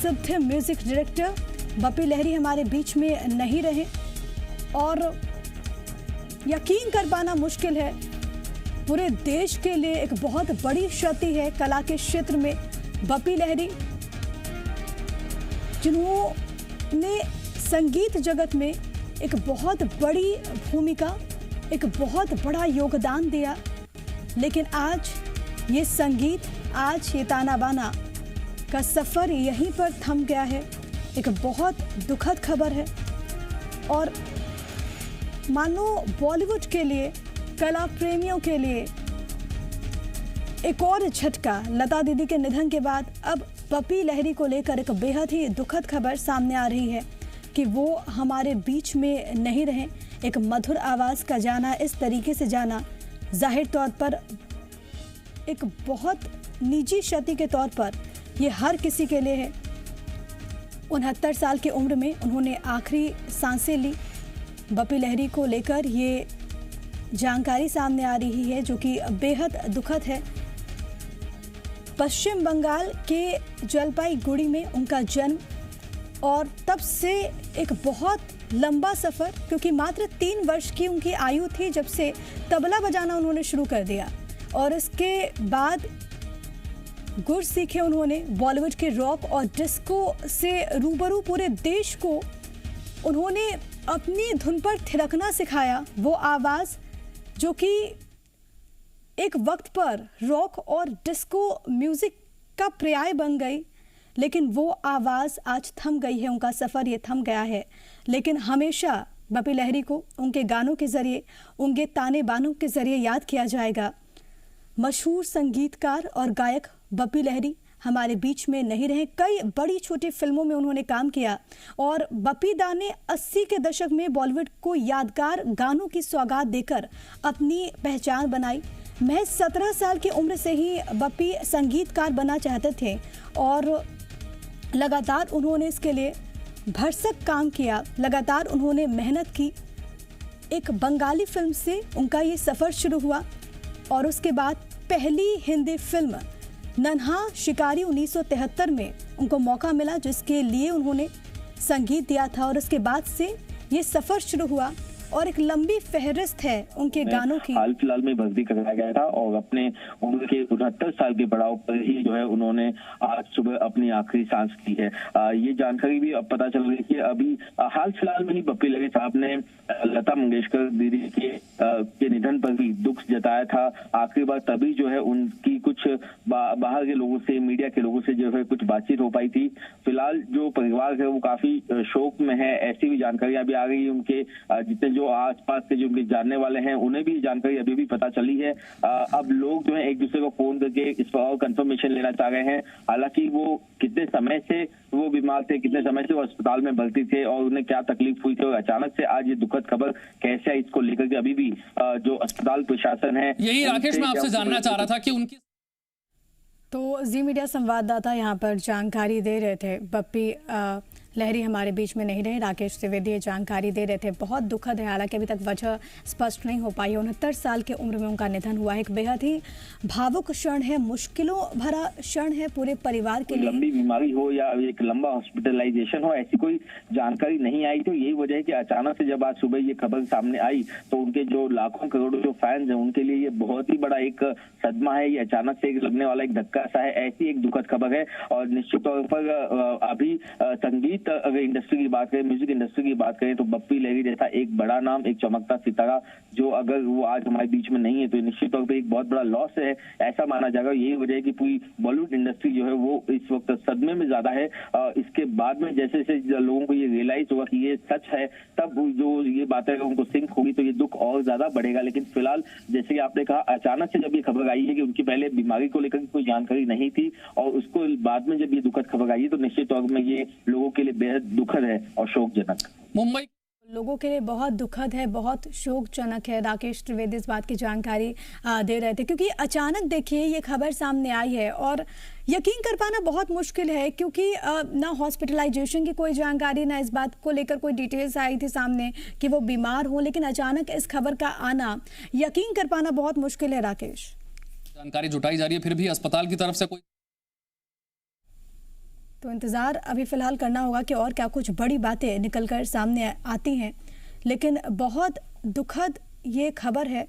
प्रसिद्ध music director Bappi Lahiri हमारे बीच में नहीं रहे और यकीन कर पाना मुश्किल है, पूरे देश के लिए एक बहुत बड़ी क्षति है कला के क्षेत्र में। बप्पी लहरी जिन्होंने संगीत जगत में एक बहुत बड़ी भूमिका, एक बहुत बड़ा योगदान दिया, लेकिन आज ये संगीत, आज ये ताना बाना का सफ़र यहीं पर थम गया है। एक बहुत दुखद खबर है और मानो बॉलीवुड के लिए, कला प्रेमियों के लिए एक और झटका। लता दीदी के निधन के बाद अब बप्पी लहरी को लेकर एक बेहद ही दुखद खबर सामने आ रही है कि वो हमारे बीच में नहीं रहे। एक मधुर आवाज़ का जाना, इस तरीके से जाना, जाहिर तौर पर एक बहुत निजी क्षति के तौर पर ये हर किसी के लिए है। 69 साल की उम्र में उन्होंने आखिरी सांसें ली। बप्पी लहरी को लेकर ये जानकारी सामने आ रही है जो कि बेहद दुखद है। पश्चिम बंगाल के जलपाईगुड़ी में उनका जन्म और तब से एक बहुत लंबा सफ़र, क्योंकि मात्र 3 वर्ष की उनकी आयु थी जब से तबला बजाना उन्होंने शुरू कर दिया और इसके बाद गुर सीखे उन्होंने बॉलीवुड के रॉक और डिस्को से रूबरू पूरे देश को उन्होंने अपनी धुन पर थिरकना सिखाया। वो आवाज़ जो कि एक वक्त पर रॉक और डिस्को म्यूज़िक का पर्याय बन गई, लेकिन वो आवाज़ आज थम गई है, उनका सफ़र ये थम गया है। लेकिन हमेशा बप्पी लहरी को उनके गानों के ज़रिए, उनके ताने बानों के ज़रिए याद किया जाएगा। मशहूर संगीतकार और गायक बप्पी लहरी हमारे बीच में नहीं रहे। कई बड़ी छोटी फिल्मों में उन्होंने काम किया और बप्पी दा ने 80 के दशक में बॉलीवुड को यादगार गानों की सौगात देकर अपनी पहचान बनाई। महज 17 साल की उम्र से ही बप्पी संगीतकार बनना चाहते थे और लगातार उन्होंने इसके लिए भरसक काम किया, लगातार उन्होंने मेहनत की। एक बंगाली फिल्म से उनका ये सफ़र शुरू हुआ और उसके बाद पहली हिंदी फिल्म नन्हा शिकारी 1973 में उनको मौका मिला, जिसके लिए उन्होंने संगीत दिया था और उसके बाद से ये सफ़र शुरू हुआ और एक लंबी फहरिस्त है उनके गानों की। हाल फिलहाल में भर्ती कराया गया था और अपने उम्र के 69 साल के पड़ाव पर ही जो है उन्होंने आज सुबह अपनी आखिरी सांस ली है। ये जानकारी भी अब पता चल रही है कि अभी हाल फिलहाल में ही बप्पी लहरी साहब ने लता मंगेशकर दीदी के निधन पर भी दुख जताया था। आखिरी बार तभी जो है उनकी कुछ बाहर के लोगों से, मीडिया के लोगों से जो है कुछ बातचीत हो पाई थी। फिलहाल जो परिवार है वो काफी शोक में है। ऐसी भी जानकारियां भी आ गई है। उनके जितने जो आसपास के जो उनके जानने वाले हैं उन्हें भी जानकारी अभी भी पता चली है। अब लोग जो है एक दूसरे को फोन करके इस पर और कंफर्मेशन लेना चाह रहे हैं। हालांकि वो कितने समय से वो बीमार थे, कितने समय से वो अस्पताल में भर्ती थे और उन्हें क्या तकलीफ हुई थी और अचानक से आज ये दुखद खबर कैसे आई, इसको लेकर के अभी भी जो अस्पताल प्रशासन है, यही राकेश मैं आपसे जानना चाह रहा था कि उनकी तो जी मीडिया संवाददाता यहाँ पर जानकारी दे रहे थे। बप्पी लहरी हमारे बीच में नहीं रहे, राकेश त्रिवेदी ये जानकारी दे रहे थे। बहुत दुखद है, हालांकि अभी तक वजह स्पष्ट नहीं हो पाई। 69 साल की उम्र में उनका निधन हुआ है। एक बेहद ही भावुक क्षण है, मुश्किलों भरा क्षण है पूरे परिवार के लिए। लंबी बीमारी हो या एक लंबा हॉस्पिटलाइजेशन हो, ऐसी कोई जानकारी नहीं आई। तो यही वजह है कि अचानक से जब आज सुबह ये खबर सामने आई तो उनके जो लाखों करोड़ों जो फैंस हैं उनके लिए ये बहुत ही बड़ा एक सदमा है। ये अचानक से लगने वाला एक धक्का सा है। ऐसी एक दुखद खबर है और निश्चित तौर पर अभी संगीत अगर इंडस्ट्री की बात करें, म्यूजिक इंडस्ट्री की बात करें तो बप्पी लहरी जैसा एक बड़ा नाम, एक चमकता सितारा जो अगर वो आज हमारे बीच में नहीं है तो निश्चित तौर पर एक बहुत बड़ा लॉस है, ऐसा माना जाएगा। यही वजह है कि पूरी बॉलीवुड इंडस्ट्री जो है वो इस वक्त सदमे में ज्यादा है। इसके बाद में जैसे जैसे लोगों को ये रियलाइज होगा कि ये सच है, तब जो ये बातें उनको सिंक होगी तो ये दुख और ज्यादा बढ़ेगा। लेकिन फिलहाल जैसे कि आपने कहा, अचानक से जब ये खबर आई है कि उनकी पहले बीमारी को लेकर कोई जानकारी नहीं थी और उसको बाद में जब ये दुखद खबर आई है तो निश्चित तौर में ये लोगों के लिए बेहद दुखद है और शोकजनक। मुंबई लोगों के लिए बहुत दुखद है, बहुत शोकजनक है। राकेश त्रिवेदी इस बात की जानकारी दे रहे थे क्योंकि अचानक देखिए ये खबर सामने आई है और यकीन कर पाना बहुत मुश्किल है क्योंकि ना हॉस्पिटलाइजेशन की कोई जानकारी, ना इस बात को लेकर कोई डिटेल्स आई थी सामने कि वो बीमार हो, लेकिन अचानक इस खबर का आना यकीन कर पाना बहुत मुश्किल है। राकेश, जानकारी जुटाई जा रही है, फिर भी अस्पताल की तरफ से कोई तो इंतज़ार अभी फ़िलहाल करना होगा कि और क्या कुछ बड़ी बातें निकलकर सामने आती हैं, लेकिन बहुत दुखद ये खबर है